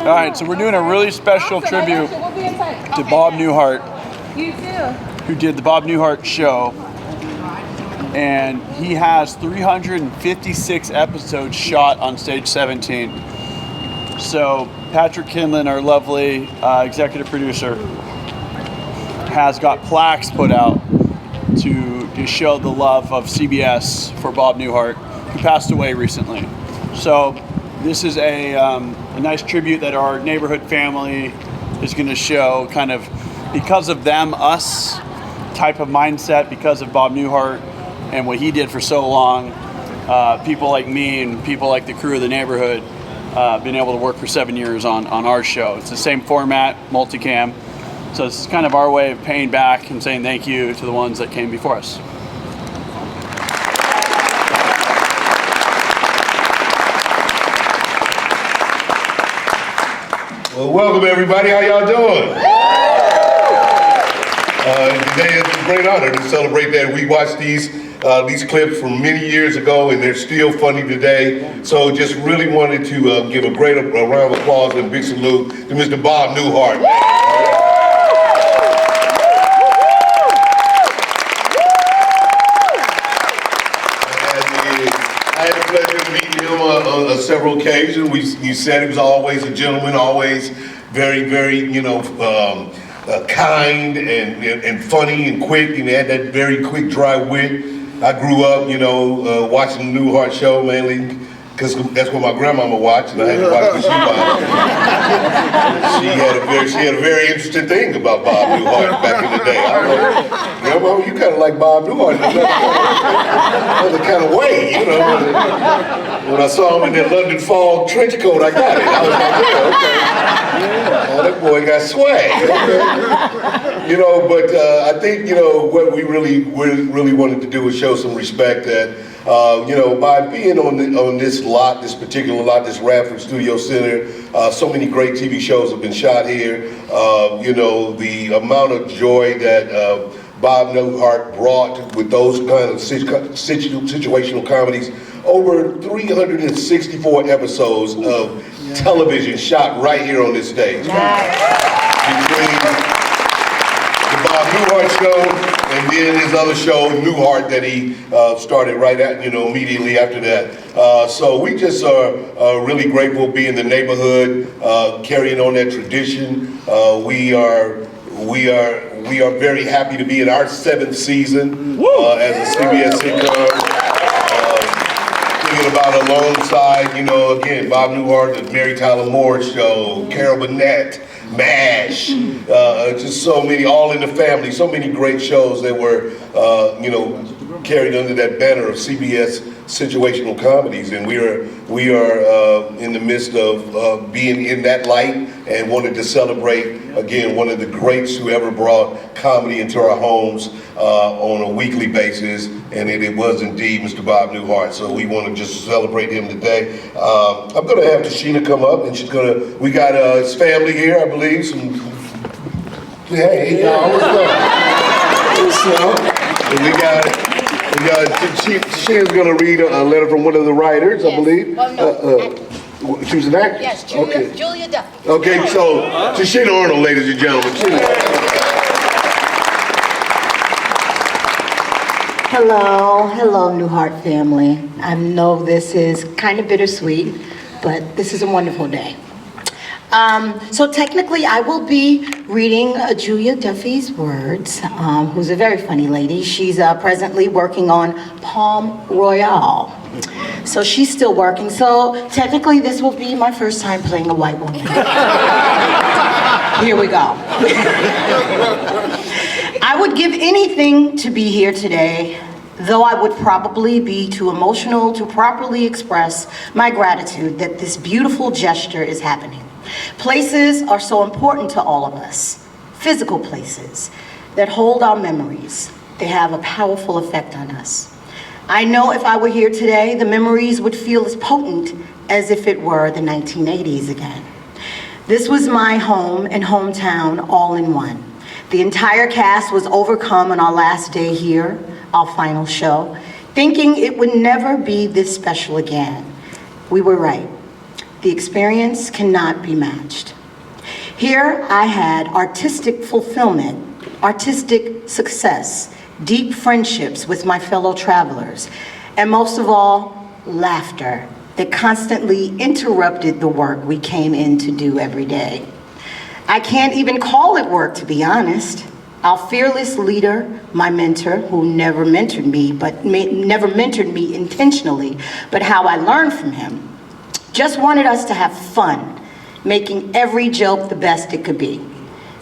All right, so we're doing a really special tribute to Bob Newhart, who did the Bob Newhart Show. And he has 356 episodes shot on stage 17. So Patrick Kinlan, our lovely executive producer, has got plaques put out to show the love of CBS for Bob Newhart, who passed away recently. So this is a nice tribute that our neighborhood family is going to show, kind of because of them, us type of mindset, because of Bob Newhart and what he did for so long. People like me and people like the crew of the neighborhood been able to work for 7 years on our show. It's the same format, multicam. So it's kind of our way of paying back and saying thank you to the ones that came before us. Well, welcome everybody. How y'all doing? Today is a great honor to celebrate that. We watched these clips from many years ago, and they're still funny today. So just really wanted to give a great round of applause and big salute to Mr. Bob Newhart. I had the pleasure of meeting him on several occasions. You said he was always a gentleman, always very, very, kind and funny and quick, and he had that very quick, dry wit. I grew up, watching the Newhart Show mainly because that's what my grandmama watched, and I had to watch what she watched. She had a very interesting thing about Bob Newhart back in the day. I was like, Grandma, you kind of like Bob Newhart in another kind of way, When I saw him in that London Fog trench coat, I got it. I was like, yeah, okay. Oh, that boy got swag. Okay. But I think, what we really wanted to do was show some respect that, by being on this particular lot, this Radford Studio Center, so many great TV shows have been shot here. The amount of joy that Bob Newhart brought with those kind of situational comedies. Over 364 episodes of television shot right here on this stage. Between the Bob Newhart Show and then his other show, Newhart, that he started right at, immediately after that. So we just are really grateful to be in the neighborhood, carrying on that tradition. We are very happy to be in our 7th season as a CBS sitcom. Thinking about alongside, again, Bob Newhart, the Mary Tyler Moore Show, Carol Burnett, MASH, just so many, All in the Family, so many great shows that were, carried under that banner of CBS situational comedies, and we are in the midst of being in that light and wanted to celebrate again one of the greats who ever brought comedy into our homes on a weekly basis, and it was indeed Mr. Bob Newhart. So we want to just celebrate him today. I'm going to have Tashina come up, and we got his family here, I believe. Hey, y'all, what's up? And we got Tashina's going to read a letter from one of the writers, I believe. Well, no, she was an actress? Yes, Julia Duffy. Okay, so Tashina Arnold, ladies and gentlemen. Hello, Newhart family. I know this is kind of bittersweet, but this is a wonderful day. So technically, I will be reading Julia Duffy's words, who's a very funny lady. She's presently working on Palm Royale. So she's still working. So technically, this will be my first time playing a white woman. Here we go. I would give anything to be here today, though I would probably be too emotional to properly express my gratitude that this beautiful gesture is happening. Places are so important to all of us. Physical places that hold our memories. They have a powerful effect on us. I know if I were here today, the memories would feel as potent as if it were the 1980s again. This was my home and hometown all in one. The entire cast was overcome on our last day here, our final show, thinking it would never be this special again. We were right. The experience cannot be matched. Here I had artistic fulfillment, artistic success, deep friendships with my fellow travelers, and most of all, laughter that constantly interrupted the work we came in to do every day. I can't even call it work, to be honest. Our fearless leader, my mentor, who never mentored me intentionally, but how I learned from him, just wanted us to have fun, making every joke the best it could be.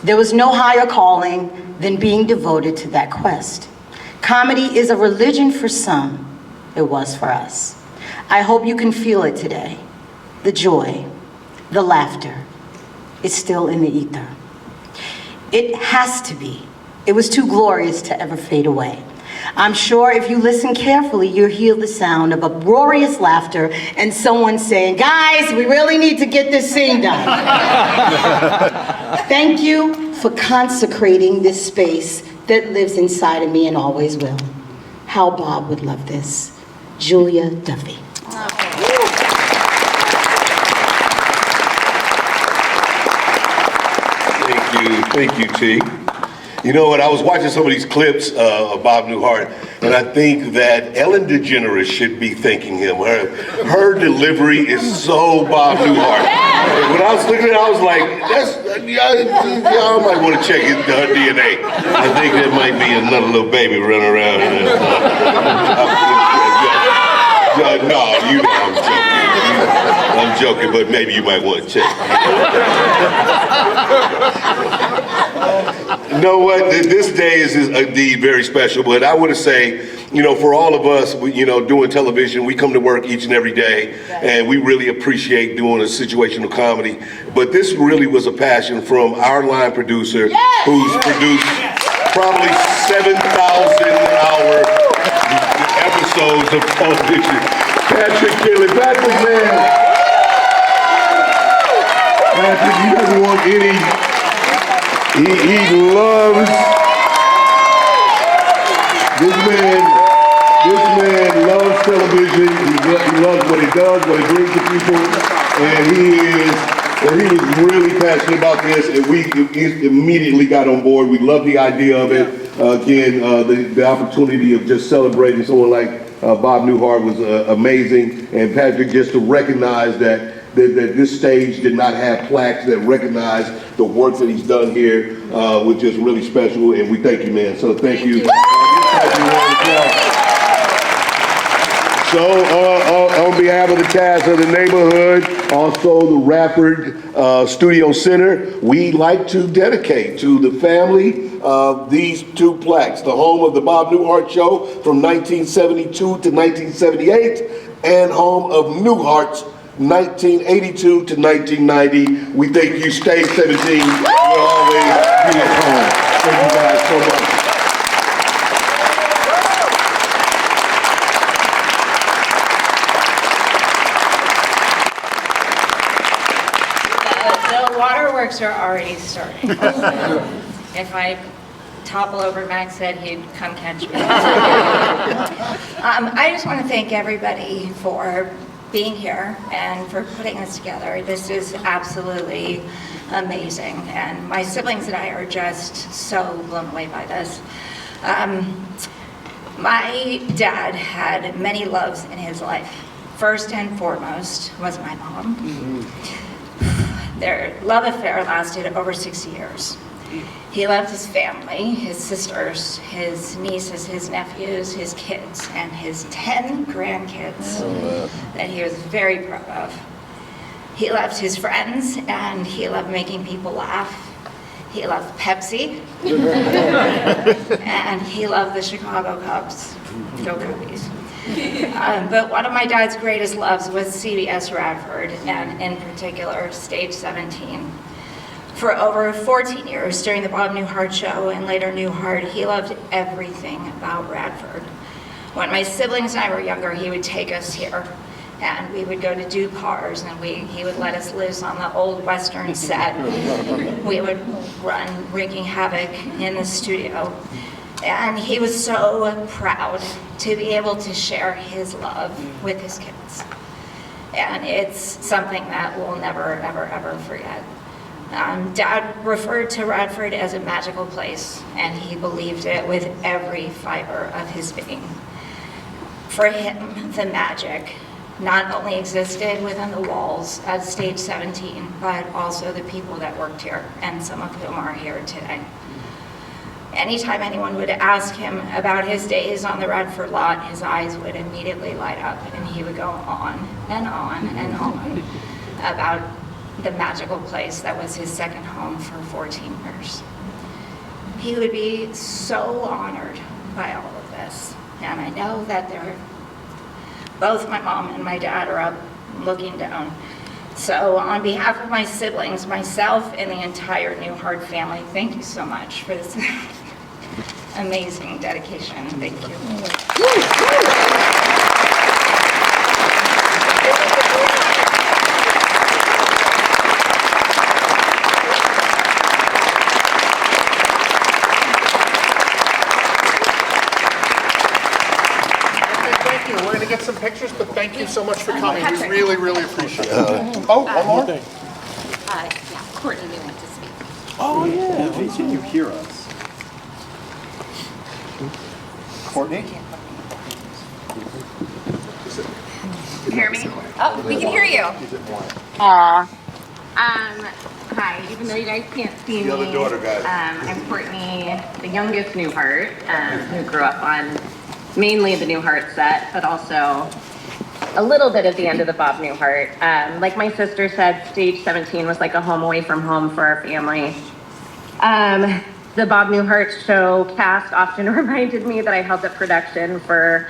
There was no higher calling than being devoted to that quest. Comedy is a religion for some. It was for us. I hope you can feel it today. The joy, the laughter, it's still in the ether. It has to be. It was too glorious to ever fade away. I'm sure if you listen carefully, you'll hear the sound of uproarious laughter and someone saying, guys, we really need to get this scene done. Thank you for consecrating this space that lives inside of me and always will. How Bob would love this. Julia Duffy. Thank you, T. You know what, I was watching some of these clips of Bob Newhart, and I think that Ellen DeGeneres should be thanking him. Her delivery is so Bob Newhart. And when I was looking at it, I was like, y'all might want to check her DNA. I think there might be another little baby running around. No, you know I'm joking. I'm joking, but maybe you might want to check. You know what? This day is indeed very special, but I want to say, you know, for all of us, doing television, we come to work each and every day, and we really appreciate doing a situational comedy. But this really was a passion from our line producer, who's produced probably 7,000-hour episodes of television. Patrick Kelly. Patrick, man. Patrick, he doesn't want any. He loves this man. This man loves television. He loves what he does, what he brings to people, and he was really passionate about this, and we immediately got on board. We love the idea of it. Again, the opportunity of just celebrating someone like Bob Newhart was amazing, and Patrick, just to recognize that this stage did not have plaques that recognize the work that he's done here was just really special, and we thank you, man. So thank you. So on behalf of the cast of The Neighborhood, also the Radford Studio Center, we'd like to dedicate to the family these two plaques, the home of the Bob Newhart Show from 1972 to 1978, and home of Newhart's 1982 to 1990. We thank you. Stage 17 will always be at home. Thank you guys so much. The waterworks are already starting. If I topple over Mac's head, he'd come catch me. I just want to thank everybody for being here and for putting this together. This is absolutely amazing, and my siblings and I are just so blown away by this. My dad had many loves in his life. First and foremost was my mom. Their love affair lasted over 6 years. He loved his family, his sisters, his nieces, his nephews, his kids, and his 10 grandkids that he was very proud of. He loved his friends, and he loved making people laugh. He loved Pepsi, and he loved the Chicago Cubs. Go Cubbies. But one of my dad's greatest loves was CBS Radford, and in particular, Stage 17. For over 14 years during the Bob Newhart Show and later Newhart, he loved everything about Radford. When my siblings and I were younger, he would take us here, and we would go to do cars, and he would let us loose on the old Western set. We would run wreaking havoc in the studio. And he was so proud to be able to share his love with his kids. And it's something that we'll never, ever, ever forget. Dad referred to Radford as a magical place, and he believed it with every fiber of his being. For him, the magic not only existed within the walls at Stage 17, but also the people that worked here, and some of whom are here today. Anytime anyone would ask him about his days on the Radford lot, his eyes would immediately light up, and he would go on and on and on about the magical place that was his second home for 14 years. He would be so honored by all of this. And I know that both my mom and my dad are up looking down. So on behalf of my siblings, myself, and the entire Newhart family, thank you so much for this amazing dedication. Thank you. We're going to get some pictures, but thank you so much for coming. We really, really appreciate it. Oh, one more? Yeah, Courtney may want to speak. Oh, yeah. Can you hear us? Courtney? You hear me? Oh, we can hear you. Hi, even though you guys can't see me. The other daughter, guys. I'm Courtney, the youngest Newhart, who grew up on mainly the Newhart set, but also a little bit at the end of the Bob Newhart. Like my sister said, Stage 17 was like a home away from home for our family. The Bob Newhart show cast often reminded me that I held up production for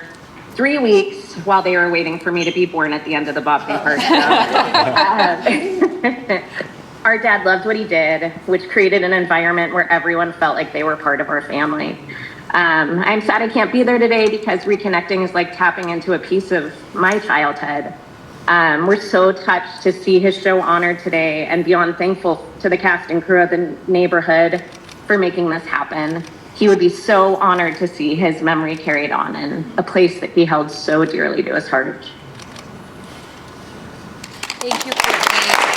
3 weeks while they were waiting for me to be born at the end of the Bob Newhart show. Our dad loved what he did, which created an environment where everyone felt like they were part of our family. I'm sad I can't be there today because reconnecting is like tapping into a piece of my childhood. We're so touched to see his show honored today and beyond thankful to the cast and crew of the neighborhood for making this happen. He would be so honored to see his memory carried on in a place that he held so dearly to his heart. Thank you, Courtney.